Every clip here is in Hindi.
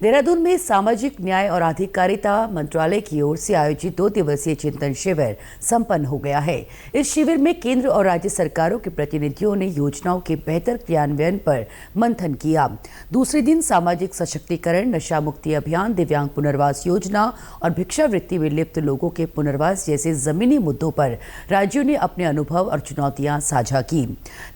देहरादून में सामाजिक न्याय और अधिकारिता मंत्रालय की ओर से आयोजित 2 दिवसीय चिंतन शिविर संपन्न हो गया है। इस शिविर में केंद्र और राज्य सरकारों के प्रतिनिधियों ने योजनाओं के बेहतर क्रियान्वयन पर मंथन किया। दूसरे दिन सामाजिक सशक्तिकरण, नशा मुक्ति अभियान, दिव्यांग पुनर्वास योजना और भिक्षावृत्ति में लिप्त लोगों के पुनर्वास जैसे जमीनी मुद्दों पर राज्यों ने अपने अनुभव और चुनौतियां साझा की।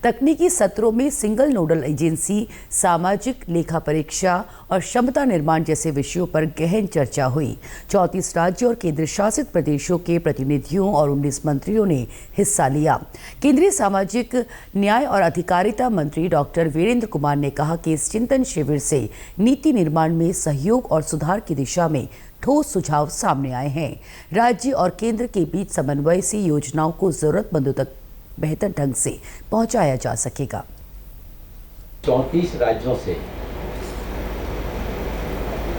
तकनीकी सत्रों में सिंगल नोडल एजेंसी, सामाजिक लेखा परीक्षा और क्षमता निर्माण जैसे विषयों पर गहन चर्चा हुई। 34 राज्यों और केंद्र शासित प्रदेशों के प्रतिनिधियों और 19 मंत्रियों ने हिस्सा लिया। केंद्रीय सामाजिक न्याय और अधिकारिता मंत्री डॉक्टर वीरेंद्र कुमार ने कहा कि इस चिंतन शिविर से नीति निर्माण में सहयोग और सुधार की दिशा में ठोस सुझाव सामने आए हैं। राज्य और केंद्र के बीच समन्वय से योजनाओं को जरूरतमंदों तक बेहतर ढंग से पहुंचाया जा सकेगा। 34 राज्यों से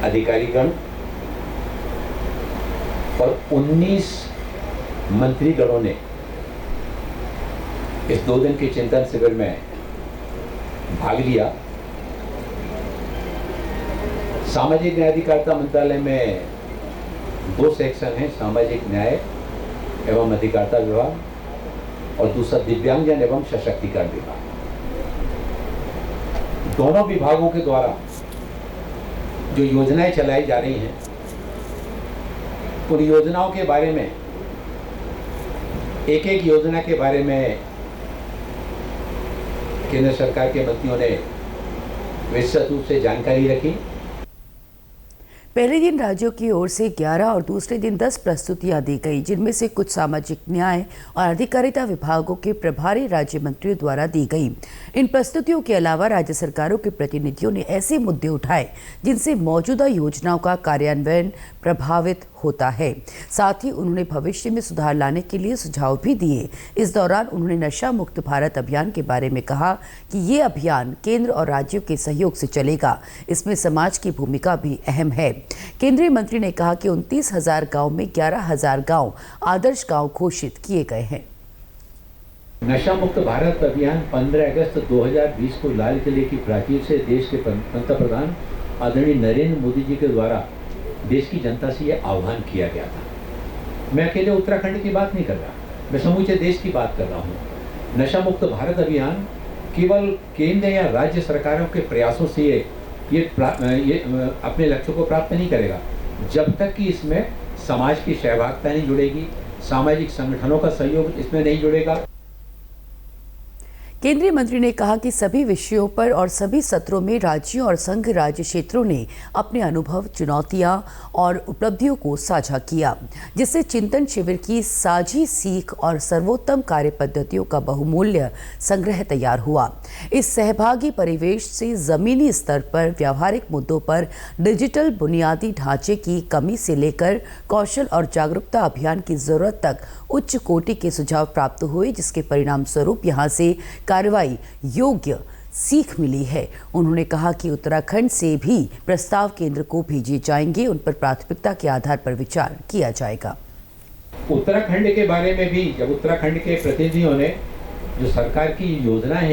अधिकारीगण और 19 मंत्रीगणों ने इस 2 दिन के चिंतन शिविर में भाग लिया। सामाजिक न्याय अधिकारिता मंत्रालय में 2 सेक्शन हैं, सामाजिक न्याय एवं अधिकारिता विभाग और दूसरा दिव्यांगजन एवं सशक्तिकरण विभाग। दोनों विभागों के द्वारा जो योजनाएं चलाई जा रही हैं, उन योजनाओं के बारे में एक योजना के बारे में केंद्र सरकार के मंत्रियों ने विस्तृत रूप से जानकारी रखी। पहले दिन राज्यों की ओर से 11 और दूसरे दिन 10 प्रस्तुतियां दी गई, जिनमें से कुछ सामाजिक न्याय और अधिकारिता विभागों के प्रभारी राज्य मंत्रियों द्वारा दी गई। इन प्रस्तुतियों के अलावा राज्य सरकारों के प्रतिनिधियों ने ऐसे मुद्दे उठाए जिनसे मौजूदा योजनाओं का कार्यान्वयन प्रभावित होता है। साथ ही उन्होंने भविष्य में सुधार लाने के लिए सुझाव भी दिए। इस दौरान उन्होंने नशा मुक्त भारत अभियान के बारे में कहा कि ये अभियान केंद्र और राज्यों के सहयोग से चलेगा। इसमें समाज की भूमिका भी अहम है। केंद्रीय मंत्री ने कहा कि 29,000 गांव में 11,000 गांव आदर्श गांव घोषित किए गए हैं। नशा मुक्त भारत अभियान 15 अगस्त 2020 को लाल किले की प्राचीर से देश के पंतप्रधान आदरणीय नरेंद्र मोदी जी के द्वारा देश की जनता से यह आह्वान किया गया था। मैं अकेले उत्तराखंड की बात नहीं कर रहा, मैं समूचे देश की बात कर रहा हूँ। नशा मुक्त भारत अभियान केवल केंद्र या राज्य सरकारों के प्रयासों से ये अपने लक्ष्यों को प्राप्त नहीं करेगा जब तक कि इसमें समाज की सहभागिता नहीं जुड़ेगी, सामाजिक संगठनों का सहयोग इसमें नहीं जुड़ेगा। केंद्रीय मंत्री ने कहा कि सभी विषयों पर और सभी सत्रों में राज्यों और संघ राज्य क्षेत्रों ने अपने अनुभव, चुनौतियां और उपलब्धियों को साझा किया, जिससे चिंतन शिविर की साझी सीख और सर्वोत्तम कार्य पद्धतियों का बहुमूल्य संग्रह तैयार हुआ। इस सहभागी परिवेश से जमीनी स्तर पर व्यावहारिक मुद्दों पर डिजिटल बुनियादी ढांचे की कमी से लेकर कौशल और जागरूकता अभियान की जरूरत तक उच्च कोटि के सुझाव प्राप्त हुए, जिसके परिणाम स्वरूप यहाँ से कार्रवाई योग्य सीख मिली है। उन्होंने कहा कि उत्तराखंड से भी प्रस्ताव केंद्र को भेजे जाएंगे, उन पर प्राथमिकता के आधार पर विचार किया जाएगा। उत्तराखंड के बारे में भी जब उत्तराखंड के प्रतिनिधियों ने जो सरकार की योजना है